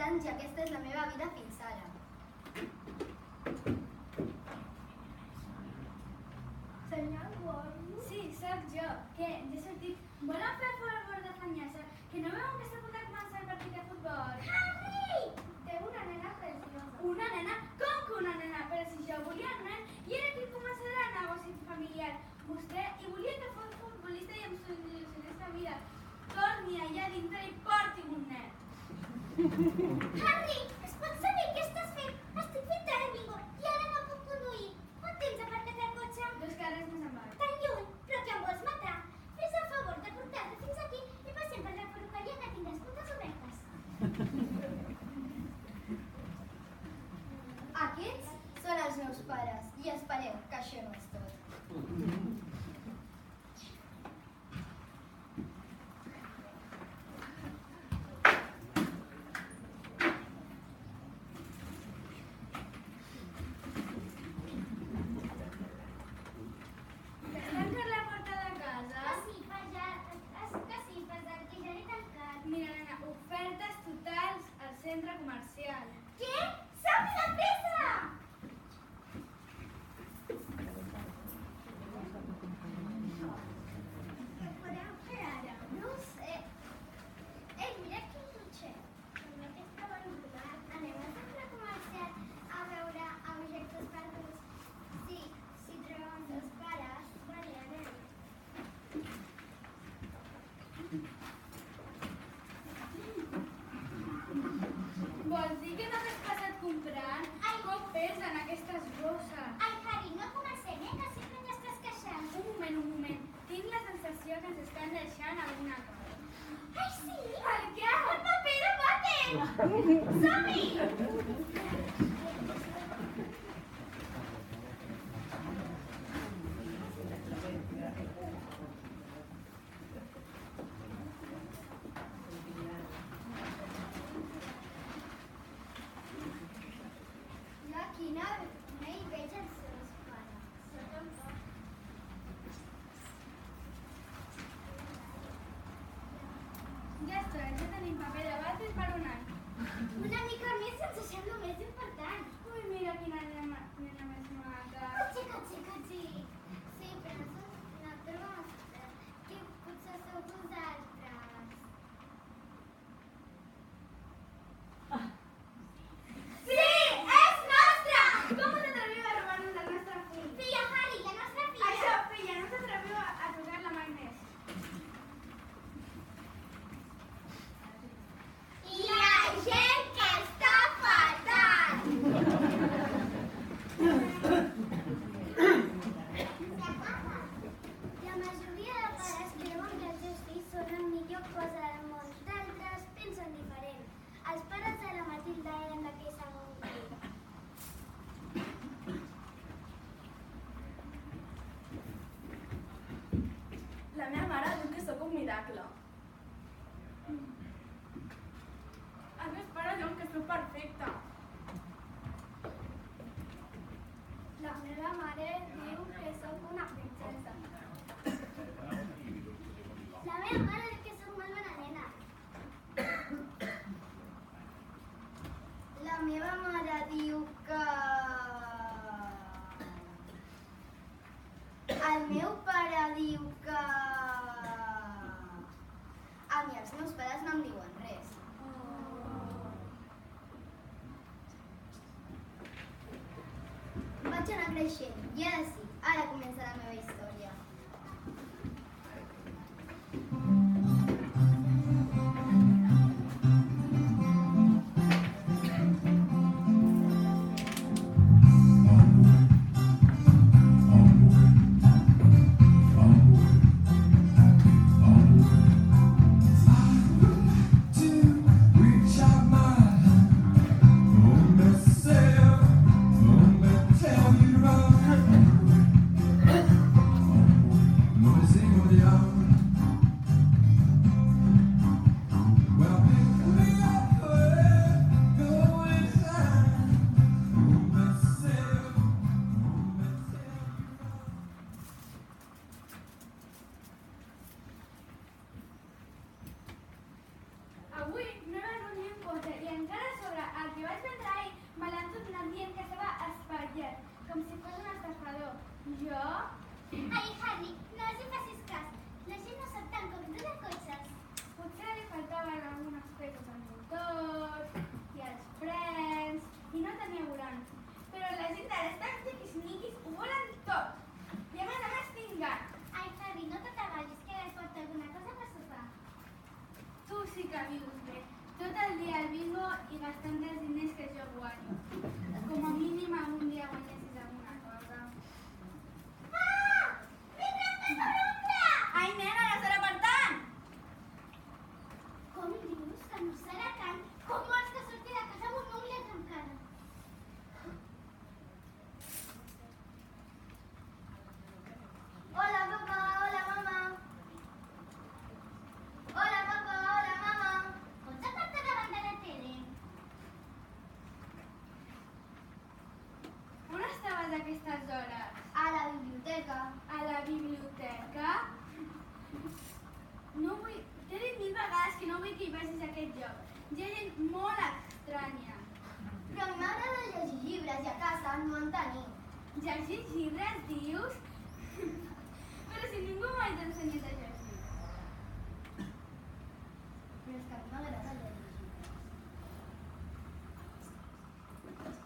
anys i aquesta és la meva vida fins ara. Senyor Gordo? Sí, sóc jo. Què? Ja he sortit. Volen fer favor d'afanyar-se? Que no veuen que està a punt de començar el partit de futbol? Harry! Té una nena preciosa. Una nena? Com que una nena? Però si jo volia un nen i era qui començarà el negoci familiar. Vostè i volia que fos futbolista i em solucionés la vida. Torni allà dintre i porti'm un nen. Harry, es pot saber què estàs fent? Estic fent de bingo i ara no puc conduir. On tens aparcat el cotxe? 2 carrers més avall. Tan lluny, però que em vols matar? Fes el favor de portar-te fins aquí i passem per la perruqueria que tinc les puntes obertes. Aquests són els meus pares i espereu que això no és tot. Tanques la porta de casa? Que sí, pesat, que ja l'he tancat. Mira, nena, ofertes totals al centre comercial. Què? Som-hi de pressa! Què podem fer ara? No ho sé. Ei, mira quin cotxet. Sembla que està abandonat. Anem al centre comercial a veure objectes perduts. Sí, si trobem els pares, vale, anem. Vols dir que no t'has passat comprant? Com pesen aquestes bosses? Ai, Harry, no comencem, que sempre t'estàs queixant. Un moment. Tinc la sensació que ens estan deixant alguna cosa. Ai, sí? Per què? El paper de pàquet! Som-hi! Jo aquí no hi veig els seus pares. Jo tampoc. Ja està, ja tenim paper de bàter per un any. Una mica més ens deixem el més important. Ui, mira quina nena més maca. Cotxe. Sí, però no trobem que potser sou vosaltres. Sí, és nostra! Com us atreviu a robar-nos el nostre fill? Filla, Harry, la nostra filla. Això, filla, no s'atreviu a tocar-la mai més. Hi ha gent que està fatal. La majoria de pares creuen que els seus fills són la millor cosa del món. D'altres pensen diferent. Els pares de la Matilda eren la que segon grup. La meva mare diu que sóc un miracle. Els meus pares diuen que sóc perfecta. La meva mare diu que sóc una princesa. La meva mare diu que sóc molt bona nena. La meva mare diu que... El meu pare diu que... A mi els meus pares no em diuen res. Vaig anar creixent i ara sí, ara comença la meva història. Tell me wrong. Roger, com si fos un estafador. Jo? Ai, Harry, no els hi facis cas. La gent no sap tant com tu de cotxes. Potser li faltaven algunes peces al motor i els frens i no tenia volant. Però la gent d'ara estan tiquismiquis, ho volen tot. I a més tinc gana. Ai, Harry, no t'ataballis, que et porta alguna cosa per sopar. Tu sí que vius bé. Tot el dia al bingo i gastant els diners que jo guanyo. Com a mínim algun dia guanyessis alguna cosa. Ah! Vindrà per sobre l'ombra! Ai, nena, no serà per tant! Com dius que no serà tant? Com vols que surti de casa amb una ungla trencada? Hola, papá, hola, mamá. Hola, papá, hola, mamá. Pots apartar davant de la tele? On estaves a aquestes hores? A la biblioteca. A la biblioteca? No vull... T'he dit 1000 vegades que no vull que hi vagis a aquest lloc. Hi ha gent molt estranya. Però a mi m'agrada llegir llibres i a casa no en tenim. Llegir llibres, dius? Però si ningú mai t'ha ensenyat a llegir. Però és que a mi m'agrada llegir llibres.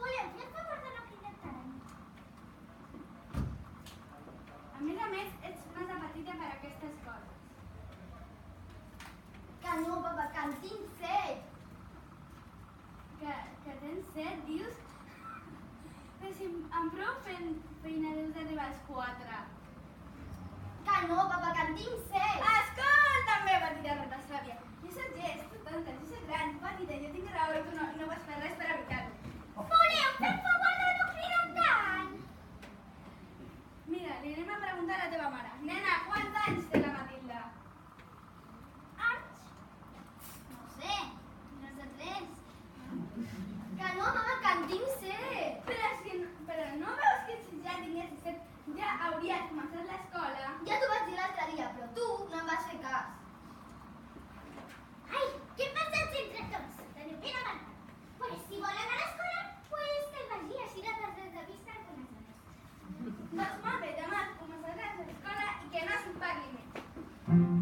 Volem fer el favor de no cridar tant. A més, ets massa petita per a aquestes coses. Que no, papa, que en tinc 7. Que tens set, dius? Però si amb prou feina deus d'arribar als 4. Que no, papa, que en tinc 7. Escolta'm bé, petita rata sàvia. Jo soc Jess, tu tonta, jo soc gran, petita, jo tinc raó i tu no vas fer res per evitar-ho. Voleu fer el favor de no cridar tant. Mira, li anem a preguntar a la teva mare. Nena, quants anys té la Matilda? Anys? No sé, no sé res. Que no, mama, que en tinc 7. Però no veus que si ja tinguessis 7 ja hauries començat l'escola? Ja t'ho vaig dir l'altre dia, però tu no em vas fer cas. Ai, què pensats entre tots? Teniu ben avançat. Pues si vol anar a l'escola, pues que hi vagi, així la perdràs de vista algunes hores. Doncs molt bé, demà començaràs a l'escola i que no se'n parli més.